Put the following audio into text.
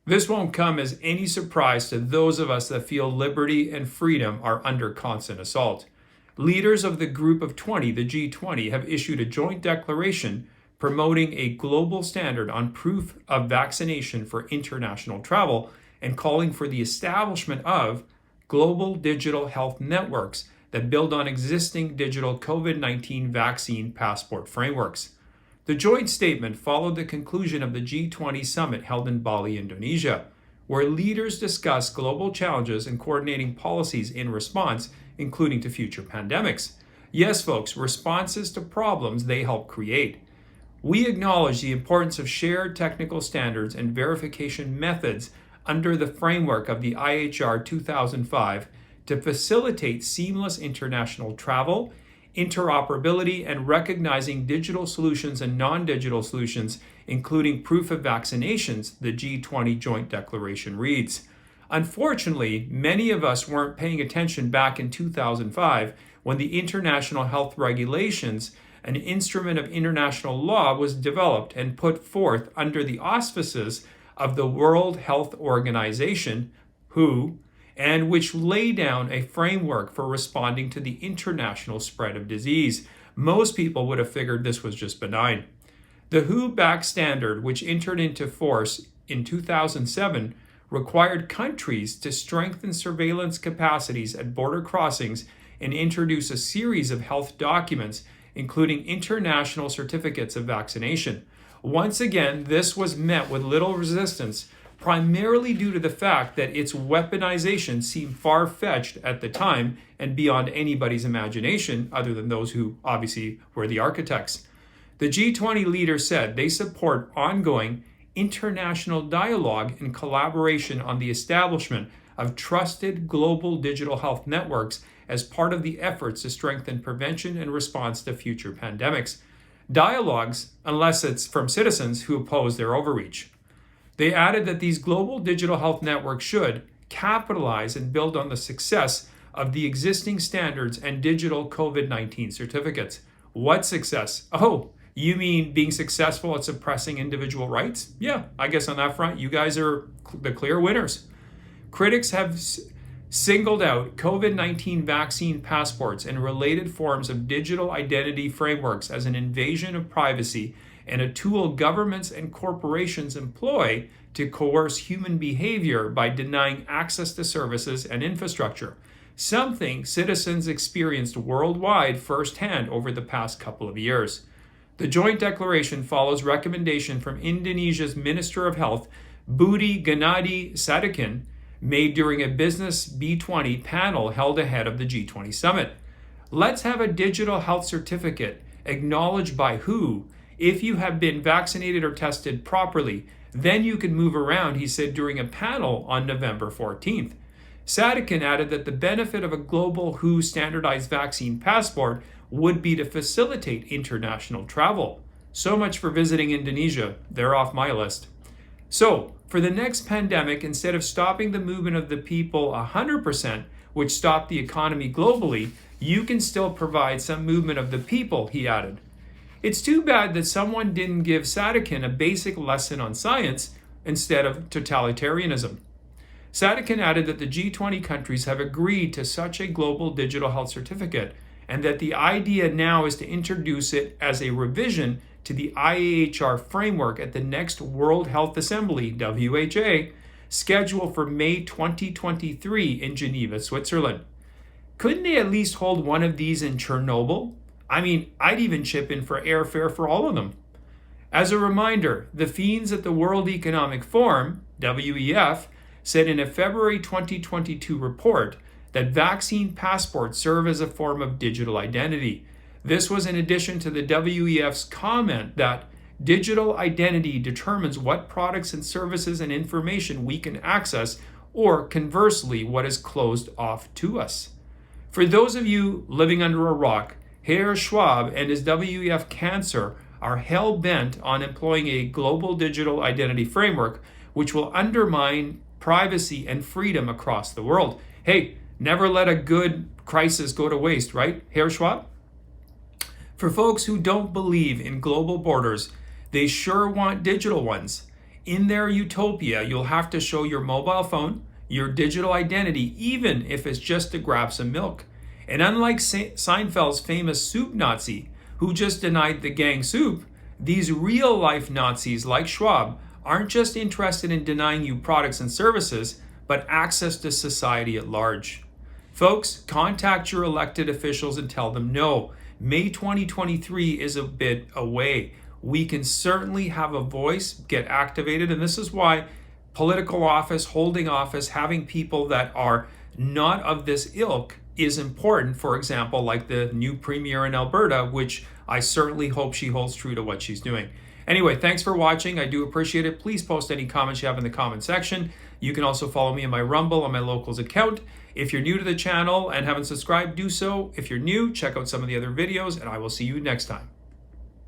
This won't come as any surprise to those of us that feel liberty and freedom are under constant assault. Leaders of the Group of 20, the G20, have issued a joint declaration promoting a global standard on proof of vaccination for international travel and calling for the establishment of global digital health networks that build on existing digital COVID-19 vaccine passport frameworks. The joint statement followed the conclusion of the G20 summit held in Bali, Indonesia, where leaders discussed global challenges and coordinating policies in response, including to future pandemics. Yes, folks, responses to problems they help create. We acknowledge the importance of shared technical standards and verification methods under the framework of the IHR 2005 to facilitate seamless international travel, interoperability, and recognizing digital solutions and non-digital solutions, including proof of vaccinations, the G20 Joint Declaration reads. Unfortunately, many of us weren't paying attention back in 2005 when the International Health Regulations, an instrument of international law, was developed and put forth under the auspices of the World Health Organization, WHO, and which lay down a framework for responding to the international spread of disease. Most people would have figured this was just benign. The WHO-backed standard, which entered into force in 2007, required countries to strengthen surveillance capacities at border crossings and introduce a series of health documents, including international certificates of vaccination. Once again, this was met with little resistance, primarily due to the fact that its weaponization seemed far-fetched at the time and beyond anybody's imagination, other than those who obviously were the architects. The G20 leaders said they support ongoing international dialogue and collaboration on the establishment of trusted global digital health networks as part of the efforts to strengthen prevention and response to future pandemics. Dialogues, unless it's from citizens who oppose their overreach. They added that these global digital health networks should capitalize and build on the success of the existing standards and digital COVID-19 certificates. What success? Oh, you mean being successful at suppressing individual rights? Yeah, I guess on that front, you guys are the clear winners. Critics have singled out COVID-19 vaccine passports and related forms of digital identity frameworks as an invasion of privacy and a tool governments and corporations employ to coerce human behavior by denying access to services and infrastructure, something citizens experienced worldwide firsthand over the past couple of years. The joint declaration follows recommendation from Indonesia's Minister of Health, Budi Gunadi Sadikin, made during a Business B20 panel held ahead of the G20 summit. Let's have a digital health certificate acknowledged by WHO. If you have been vaccinated or tested properly, then you can move around, he said during a panel on November 14th. Sadikin added that the benefit of a global WHO standardized vaccine passport would be to facilitate international travel. So much for visiting Indonesia. They're off my list. So, for the next pandemic, instead of stopping the movement of the people 100%, which stopped the economy globally, you can still provide some movement of the people, he added. It's too bad that someone didn't give Sadikin a basic lesson on science instead of totalitarianism. Sadikin added that the G20 countries have agreed to such a global digital health certificate and that the idea now is to introduce it as a revision to the IHR framework at the next World Health Assembly, WHA, scheduled for May 2023 in Geneva, Switzerland. Couldn't they at least hold one of these in Chernobyl? I mean, I'd even chip in for airfare for all of them. As a reminder, the fiends at the World Economic Forum, WEF, said in a February 2022 report that vaccine passports serve as a form of digital identity. This was in addition to the WEF's comment that digital identity determines what products and services and information we can access, or conversely, what is closed off to us. For those of you living under a rock, Herr Schwab and his WEF cancer are hell-bent on employing a global digital identity framework which will undermine privacy and freedom across the world. Hey, never let a good crisis go to waste, right, Herr Schwab? For folks who don't believe in global borders, they sure want digital ones. In their utopia, you'll have to show your mobile phone, your digital identity, even if it's just to grab some milk. And unlike Seinfeld's famous soup Nazi, who just denied the gang soup, these real-life Nazis like Schwab aren't just interested in denying you products and services, but access to society at large. Folks, contact your elected officials and tell them no. May 2023 is a bit away. We can certainly have a voice, get activated, and this is why political office, holding office, having people that are not of this ilk is important. For example, like the new premier in Alberta, which I certainly hope she holds true to what she's doing. Anyway, thanks for watching. I do appreciate it. Please post any comments you have in the comment section. You can also follow me on my Rumble on my Locals account. If you're new to the channel and haven't subscribed, do so. If you're new, check out some of the other videos, and I will see you next time.